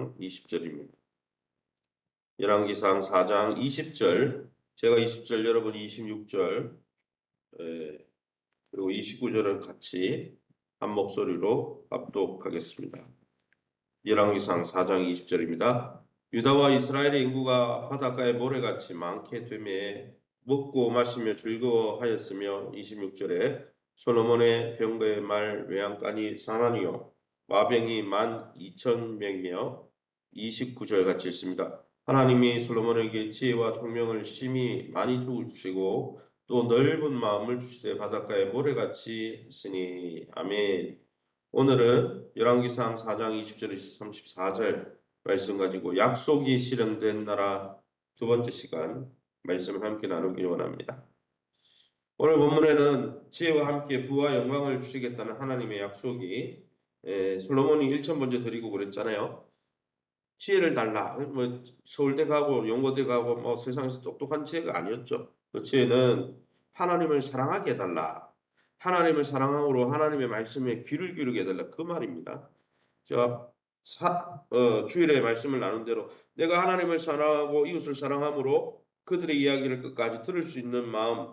4장 20절입니다. 열왕기상 4장 20절, 제가 20절, 여러분 26절, 그리고 29절을 같이 한 목소리로 합독하겠습니다. 열왕기상 4장 20절입니다. 유다와 이스라엘의 인구가 바닷가의 모래같이 많게 되매 먹고 마시며 즐거워하였으며 26절에 솔로몬의 병거의 말 외양간이 4만이요 마병이 12,000명이며 29절 같이 있습니다. 하나님이 솔로몬에게 지혜와 총명을 심히 많이 주시고 또 넓은 마음을 주시되 바닷가의 모래같이 했으니 아멘. 오늘은 열왕기상 4장 20절에서 34절 말씀 가지고 약속이 실현된 나라 두 번째 시간 말씀을 함께 나누기 원합니다. 오늘 본문에는 지혜와 함께 부와 영광을 주시겠다는 하나님의 약속이 솔로몬이 1천 번째 드리고 그랬잖아요. 지혜를 달라. 뭐 서울대 가고 연고대 가고 뭐 세상에서 똑똑한 지혜가 아니었죠. 그 지혜는 하나님을 사랑하게 해달라. 하나님을 사랑함으로 하나님의 말씀에 귀를 기울이게 해달라. 그 말입니다. 제가 주일에 말씀을 나눈 대로 내가 하나님을 사랑하고 이웃을 사랑함으로 그들의 이야기를 끝까지 들을 수 있는 마음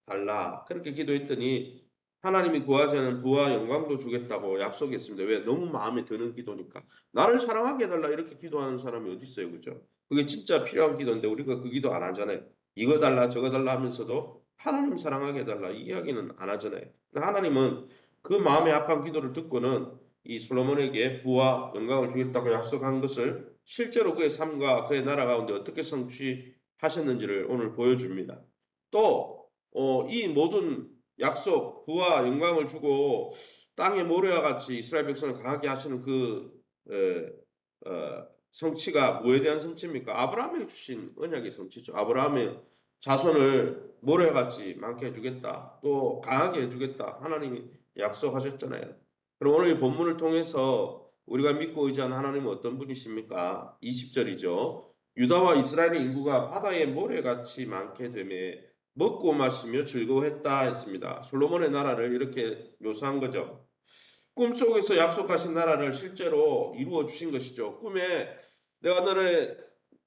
달라. 그렇게 기도했더니 하나님이 구하지 않은 부와 영광도 주겠다고 약속했습니다. 왜? 너무 마음에 드는 기도니까. 나를 사랑하게 해달라 이렇게 기도하는 사람이 어디 있어요. 그죠? 그게 진짜 필요한 기도인데 우리가 그 기도 안 하잖아요. 이거 달라 저거 달라 하면서도 하나님 사랑하게 해달라 이 이야기는 안 하잖아요. 하나님은 그 마음의 합한 기도를 듣고는 이 솔로몬에게 부와 영광을 주겠다고 약속한 것을 실제로 그의 삶과 그의 나라 가운데 어떻게 성취하셨는지를 오늘 보여줍니다. 또 이 모든 약속, 부와 영광을 주고 땅의 모래와 같이 이스라엘 백성을 강하게 하시는 그 성취가 뭐에 대한 성취입니까? 아브라함에게 주신 언약의 성취죠. 아브라함의 자손을 모래와 같이 많게 해주겠다. 또 강하게 해주겠다. 하나님이 약속하셨잖아요. 그럼 오늘 이 본문을 통해서 우리가 믿고 의지하는 하나님은 어떤 분이십니까? 20절이죠. 유다와 이스라엘의 인구가 바다의 모래같이 많게 되매 먹고 마시며 즐거워했다 했습니다. 솔로몬의 나라를 이렇게 묘사한 거죠. 꿈속에서 약속하신 나라를 실제로 이루어 주신 것이죠. 꿈에 내가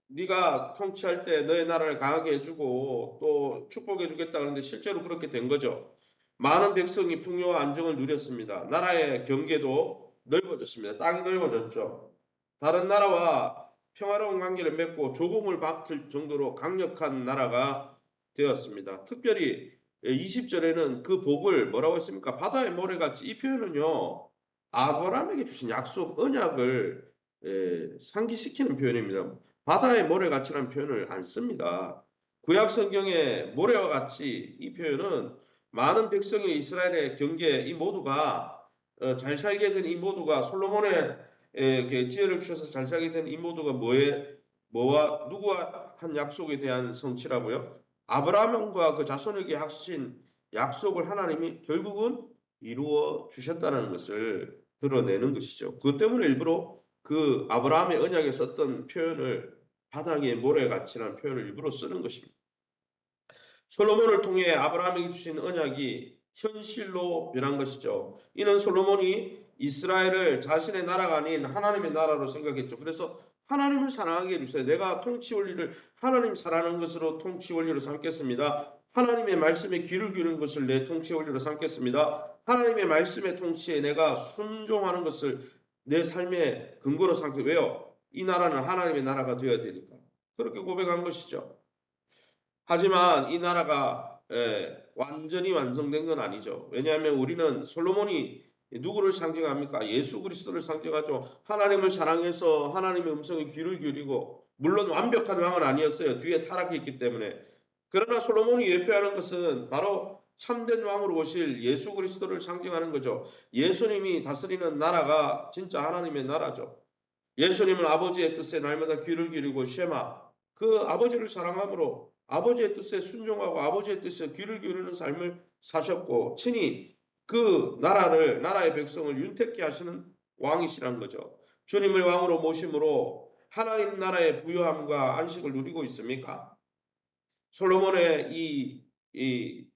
네가 통치할 때 너의 나라를 강하게 해주고 또 축복해 주겠다 그러는데 실제로 그렇게 된 거죠. 많은 백성이 풍요와 안정을 누렸습니다. 나라의 경계도 넓어졌습니다. 땅이 넓어졌죠. 다른 나라와 평화로운 관계를 맺고 조공을 받을 정도로 강력한 나라가 되었습니다. 특별히 20절에는 그 복을 뭐라고 했습니까? 바다의 모래같이. 이 표현은요. 아브라함에게 주신 약속 언약을 상기시키는 표현입니다. 바다의 모래같이라는 표현을 안 씁니다. 구약 성경의 모래와 같이 이 표현은 많은 백성의 이스라엘의 경계 이 모두가 잘 살게 된 이 모두가 솔로몬의 지혜를 주셔서 잘 살게 된 이 모두가 뭐와 누구와 한 약속에 대한 성취라고요? 아브라함과 그 자손에게 하신 약속을 하나님이 결국은 이루어 주셨다는 것을 드러내는 것이죠. 그것 때문에 일부러 그 아브라함의 언약에 썼던 표현을 바닥의 모래같이라는 표현을 일부러 쓰는 것입니다. 솔로몬을 통해 아브라함에게 주신 언약이 현실로 변한 것이죠. 이는 솔로몬이 이스라엘을 자신의 나라가 아닌 하나님의 나라로 생각했죠. 그래서 하나님을 사랑하게 해주세요. 내가 통치 원리를 하나님 사랑하는 것으로 통치 원리로 삼겠습니다. 하나님의 말씀에 귀를 기울이는 것을 내 통치 원리로 삼겠습니다. 하나님의 말씀의 통치에 내가 순종하는 것을 내 삶의 근거로 삼게. 왜요? 이 나라는 하나님의 나라가 되어야 되니까. 그렇게 고백한 것이죠. 하지만 이 나라가 완전히 완성된 건 아니죠. 왜냐하면 우리는 솔로몬이 누구를 상징합니까? 예수 그리스도를 상징하죠. 하나님을 사랑해서 하나님의 음성에 귀를 기울이고 물론 완벽한 왕은 아니었어요. 뒤에 타락했기 때문에. 그러나 솔로몬이 예표하는 것은 바로 참된 왕으로 오실 예수 그리스도를 상징하는 거죠. 예수님이 다스리는 나라가 진짜 하나님의 나라죠. 예수님은 아버지의 뜻에 날마다 귀를 기울이고 쉐마 그 아버지를 사랑함으로 아버지의 뜻에 순종하고 아버지의 뜻에 귀를 기울이는 삶을 사셨고 친히 그 나라의 백성을 윤택케 하시는 왕이시란 거죠. 주님을 왕으로 모심으로 하나님 나라의 부요함과 안식을 누리고 있습니까? 솔로몬의 이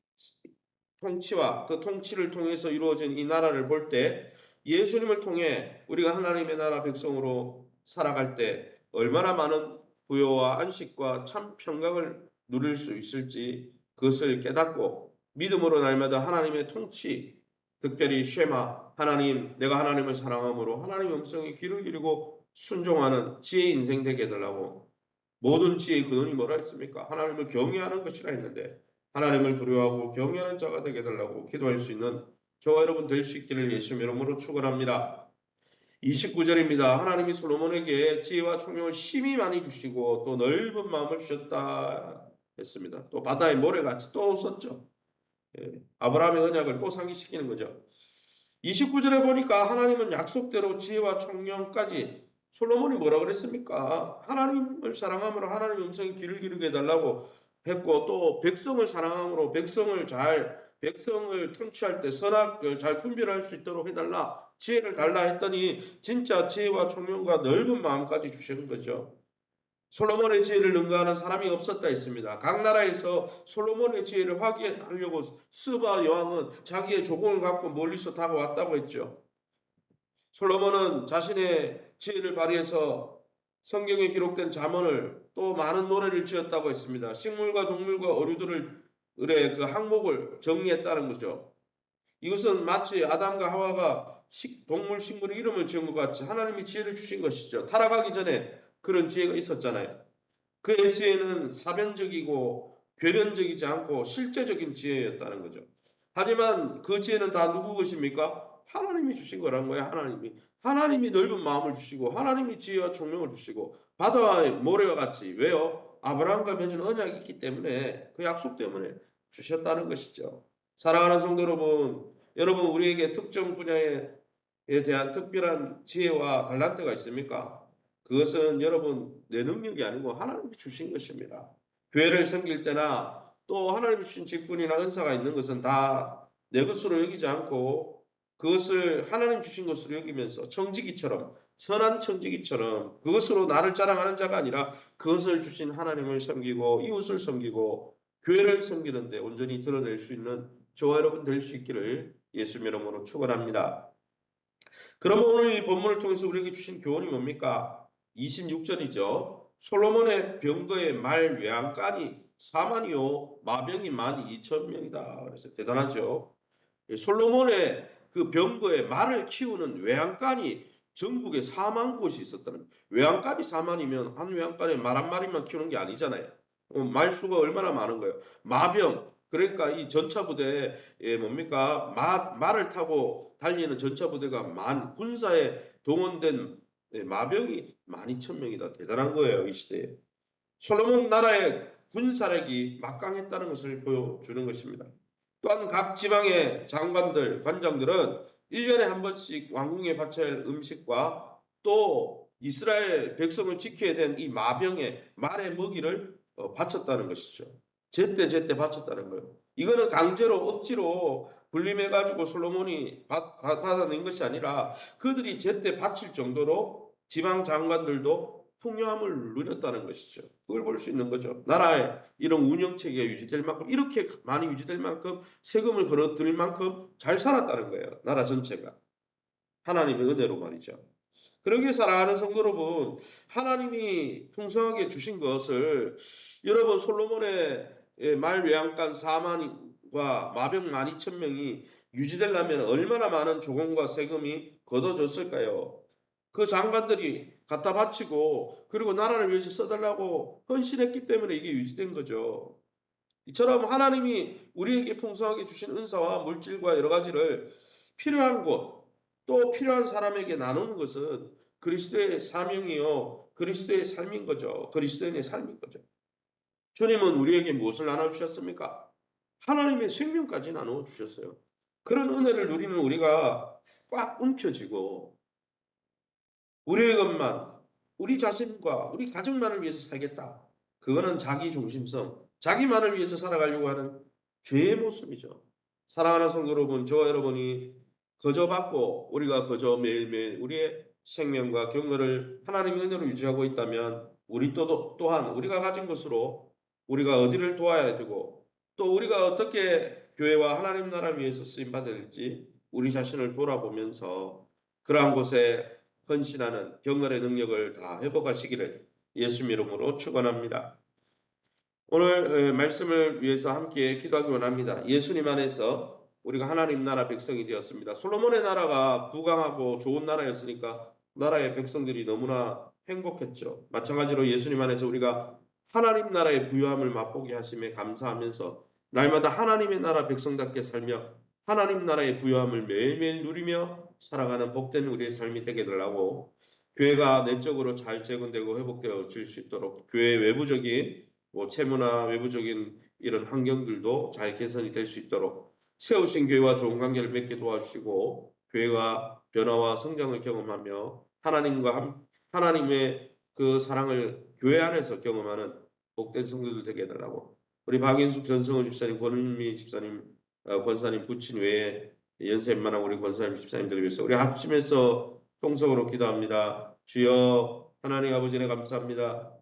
통치와 그 통치를 통해서 이루어진 이 나라를 볼 때 예수님을 통해 우리가 하나님의 나라 백성으로 살아갈 때 얼마나 많은 부요와 안식과 참 평강을 누릴 수 있을지 그것을 깨닫고 믿음으로 날마다 하나님의 통치, 특별히 쉐마, 하나님, 내가 하나님을 사랑함으로 하나님의 음성에 귀를 기울이고 순종하는 지혜의 인생 되게 해달라고. 모든 지혜의 근원이 뭐라 했습니까? 하나님을 경외하는 것이라 했는데 하나님을 두려워하고 경외하는 자가 되게 해달라고 기도할 수 있는 저와 여러분 될 수 있기를 예수 이름으로 축원합니다. 29절입니다. 하나님이 솔로몬에게 지혜와 총명을 심히 많이 주시고 또 넓은 마음을 주셨다 했습니다. 또 바다의 모래같이 또 썼죠. 아브라함의 언약을 또 상기시키는 거죠. 29절에 보니까 하나님은 약속대로 지혜와 총명까지 솔로몬이 뭐라 그랬습니까? 하나님을 사랑함으로 하나님의 음성에 귀를 기울게 해달라고 했고 또 백성을 사랑함으로 백성을 통치할 때 선악을 잘 분별할 수 있도록 해달라. 지혜를 달라 했더니 진짜 지혜와 총명과 넓은 마음까지 주시는 거죠. 솔로몬의 지혜를 능가하는 사람이 없었다 했습니다. 각 나라에서 솔로몬의 지혜를 확인하려고 스바 여왕은 자기의 조공을 갖고 멀리서 다가왔다고 했죠. 솔로몬은 자신의 지혜를 발휘해서 성경에 기록된 잠언을 또 많은 노래를 지었다고 했습니다. 식물과 동물과 어류들의 그 항목을 정리했다는 거죠. 이것은 마치 아담과 하와가 동물, 식물의 이름을 지은 것 같이 하나님이 지혜를 주신 것이죠. 타락하기 전에 그런 지혜가 있었잖아요. 그의 지혜는 사변적이고 괴변적이지 않고 실제적인 지혜였다는 거죠. 하지만 그 지혜는 다 누구 것입니까? 하나님이 주신 거란 거예요. 하나님이 넓은 마음을 주시고 하나님이 지혜와 총명을 주시고 바다의 모래와 같이 왜요? 아브라함과 맺은 언약이 있기 때문에 그 약속 때문에 주셨다는 것이죠. 사랑하는 성도 여러분 우리에게 특정 분야에 대한 특별한 지혜와 달란트가 있습니까? 그것은 여러분 내 능력이 아니고 하나님이 주신 것입니다. 교회를 섬길 때나 또 하나님이 주신 직분이나 은사가 있는 것은 다 내 것으로 여기지 않고 그것을 하나님 주신 것으로 여기면서 청지기처럼 선한 청지기처럼 그것으로 나를 자랑하는 자가 아니라 그것을 주신 하나님을 섬기고 이웃을 섬기고 교회를 섬기는데 온전히 드러낼 수 있는 저와 여러분 될 수 있기를 예수 이름으로 축원합니다. 그러면 오늘 이 본문을 통해서 우리에게 주신 교훈이 뭡니까? 26절이죠. 솔로몬의 병거의 말 외양간이 4만이요 마병이 12,000명이다. 그래서 대단하죠. 솔로몬의 그 병거의 말을 키우는 외양간이 전국에 4만 곳이 있었다는. 외양간이 4만이면 한 외양간에 말 한 마리만 키우는 게 아니잖아요. 말수가 얼마나 많은 거예요. 마병, 그러니까 이 전차 부대에 뭡니까? 말을 타고 달리는 전차 부대가 군사에 동원된 마병이 12,000명이다. 대단한 거예요, 이 시대에. 솔로몬 나라의 군사력이 막강했다는 것을 보여주는 것입니다. 또한 각 지방의 장관들, 관장들은 1년에 한 번씩 왕궁에 바쳐야 할 음식과 또 이스라엘 백성을 지켜야 되는 이 마병의 말의 먹이를 바쳤다는 것이죠. 제때 바쳤다는 거예요. 이거는 강제로 억지로 분림해가지고 솔로몬이 받아낸 것이 아니라 그들이 제때 바칠 정도로 지방 장관들도 풍요함을 누렸다는 것이죠. 그걸 볼 수 있는 거죠. 나라의 이런 운영체계가 유지될 만큼 이렇게 많이 유지될 만큼 세금을 걸어들일 만큼 잘 살았다는 거예요. 나라 전체가. 하나님의 은혜로 말이죠. 그러기에 사랑하는 성도 여러분, 하나님이 풍성하게 주신 것을 여러분 솔로몬의 말 외양간 4만과 마병 12,000명이 유지되려면 얼마나 많은 조공과 세금이 걷어졌을까요? 그 장관들이 갖다 바치고 그리고 나라를 위해서 써달라고 헌신했기 때문에 이게 유지된 거죠. 이처럼 하나님이 우리에게 풍성하게 주신 은사와 물질과 여러 가지를 필요한 곳, 또 필요한 사람에게 나누는 것은 그리스도의 사명이요. 그리스도의 삶인 거죠. 그리스도인의 삶인 거죠. 주님은 우리에게 무엇을 나눠주셨습니까? 하나님의 생명까지 나눠주셨어요. 그런 은혜를 누리는 우리가 꽉 움켜쥐고 우리의 것만, 우리 자신과 우리 가족만을 위해서 살겠다. 그거는 자기 중심성, 자기만을 위해서 살아가려고 하는 죄의 모습이죠. 사랑하는 성도 여러분, 저와 여러분이 거저 받고 우리가 거저 매일매일 우리의 생명과 경건을 하나님의 은혜로 유지하고 있다면 우리 또한 우리가 가진 것으로 우리가 어디를 도와야 되고 또 우리가 어떻게 교회와 하나님 나라를 위해서 쓰임 받을지 우리 자신을 돌아보면서 그러한 곳에 헌신하는 경건의 능력을 다 회복하시기를 예수 이름으로 축원합니다. 오늘 말씀을 위해서 함께 기도하기 원합니다. 예수님 안에서 우리가 하나님 나라 백성이 되었습니다. 솔로몬의 나라가 부강하고 좋은 나라였으니까 나라의 백성들이 너무나 행복했죠. 마찬가지로 예수님 안에서 우리가 하나님 나라의 부요함을 맛보게 하심에 감사하면서 날마다 하나님의 나라 백성답게 살며 하나님 나라의 부요함을 매일매일 누리며 살아가는 복된 우리의 삶이 되게 되라고, 교회가 내적으로 잘 재건되고 회복되어질 수 있도록 교회 외부적인 채무나 외부적인 이런 환경들도 잘 개선이 될 수 있도록 세우신 교회와 좋은 관계를 맺게 도와주시고, 교회가 변화와 성장을 경험하며 하나님의 그 사랑을 교회 안에서 경험하는 복된 성도들 되게 해달라고, 우리 박인숙 전성훈 집사님, 권은미 집사님, 권사님 부친 외에 연세 웬만한 우리 권사님 집사님들을 위해서 우리 합심해서 통성으로 기도합니다. 주여 하나님 아버지네 감사합니다.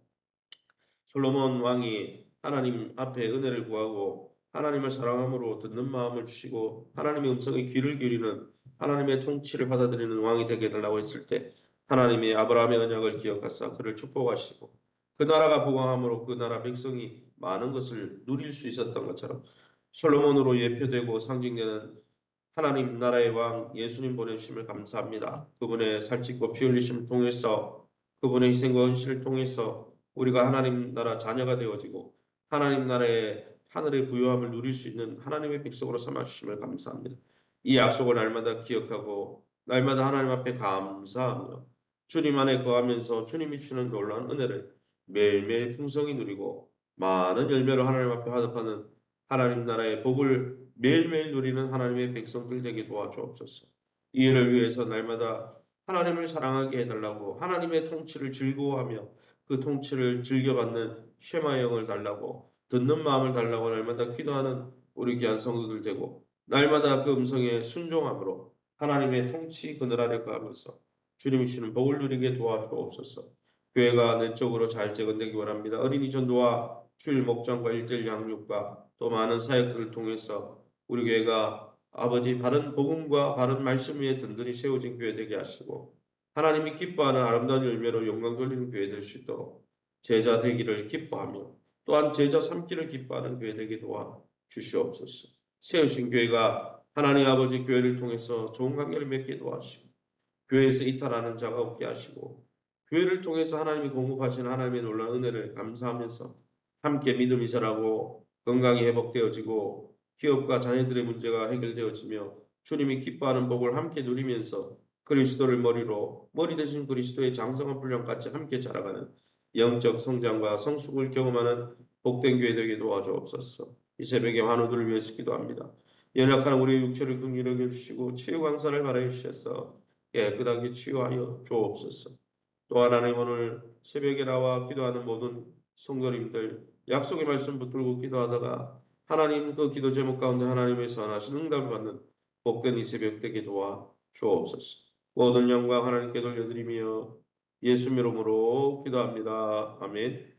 솔로몬 왕이 하나님 앞에 은혜를 구하고 하나님을 사랑함으로 듣는 마음을 주시고 하나님의 음성에 귀를 기울이는 하나님의 통치를 받아들이는 왕이 되게 해달라고 했을 때, 하나님이 아브라함의 언약을 기억하사 그를 축복하시고 그 나라가 부강함으로 그 나라 백성이 많은 것을 누릴 수 있었던 것처럼, 솔로몬으로 예표되고 상징되는 하나님 나라의 왕 예수님 보내주심을 감사합니다. 그분의 살찌고 피 흘리심을 통해서, 그분의 희생과 헌신을 통해서 우리가 하나님 나라 자녀가 되어지고 하나님 나라의 하늘의 부요함을 누릴 수 있는 하나님의 백성으로 삼아주심을 감사합니다. 이 약속을 날마다 기억하고 날마다 하나님 앞에 감사하며 주님 안에 거하면서 주님이 주시는 놀라운 은혜를 매일매일 풍성히 누리고 많은 열매로 하나님 앞에 화답하는 하나님 나라의 복을 매일매일 누리는 하나님의 백성들 되게 도와주옵소서. 이 일을 위해서 날마다 하나님을 사랑하게 해달라고, 하나님의 통치를 즐거워하며 그 통치를 즐겨받는 쉐마 영을 달라고, 듣는 마음을 달라고 날마다 기도하는 우리 귀한 성도들 되고, 날마다 그 음성에 순종함으로 하나님의 통치 그늘 아래 거하면서 주님이 주시는 복을 누리게 도와주옵소서. 교회가 내적으로 잘 재건되기 원합니다. 어린이 전도와 주일 목장과 일대일 양육과 또 많은 사역들을 통해서 우리 교회가 아버지 바른 복음과 바른 말씀 위에 든든히 세워진 교회 되게 하시고, 하나님이 기뻐하는 아름다운 열매로 영광 돌리는 교회 될 수 있도록 제자 되기를 기뻐하며 또한 제자 삼기를 기뻐하는 교회 되게 도와 주시옵소서. 세우신 교회가 하나님 아버지 교회를 통해서 좋은 관계를 맺게 도와주시고 교회에서 이탈하는 자가 없게 하시고, 교회를 통해서 하나님이 공급하시는 하나님의 놀라운 은혜를 감사하면서 함께 믿음이 자라고 건강이 회복되어지고 기업과 자녀들의 문제가 해결되어지며 주님이 기뻐하는 복을 함께 누리면서 그리스도를 머리로 머리 대신 그리스도의 장성한 분량같이 함께 자라가는 영적 성장과 성숙을 경험하는 복된 교회 되게 도와주옵소서. 이 새벽에 환우들을 위해서 기도합니다. 연약한 우리의 육체를 긍휼히 여겨주시고 치유 강사를 바라여 주셔서 깨끗하게 치유하여 주옵소서. 또 하나님, 오늘 새벽에 나와 기도하는 모든 성도님들 약속의 말씀 붙들고 기도하다가 하나님 그 기도 제목 가운데 하나님의 선하신 응답을 받는 복된 이 새벽 되게 도와 주옵소서. 모든 영광 하나님께 돌려드리며 예수 이름으로 기도합니다. 아멘.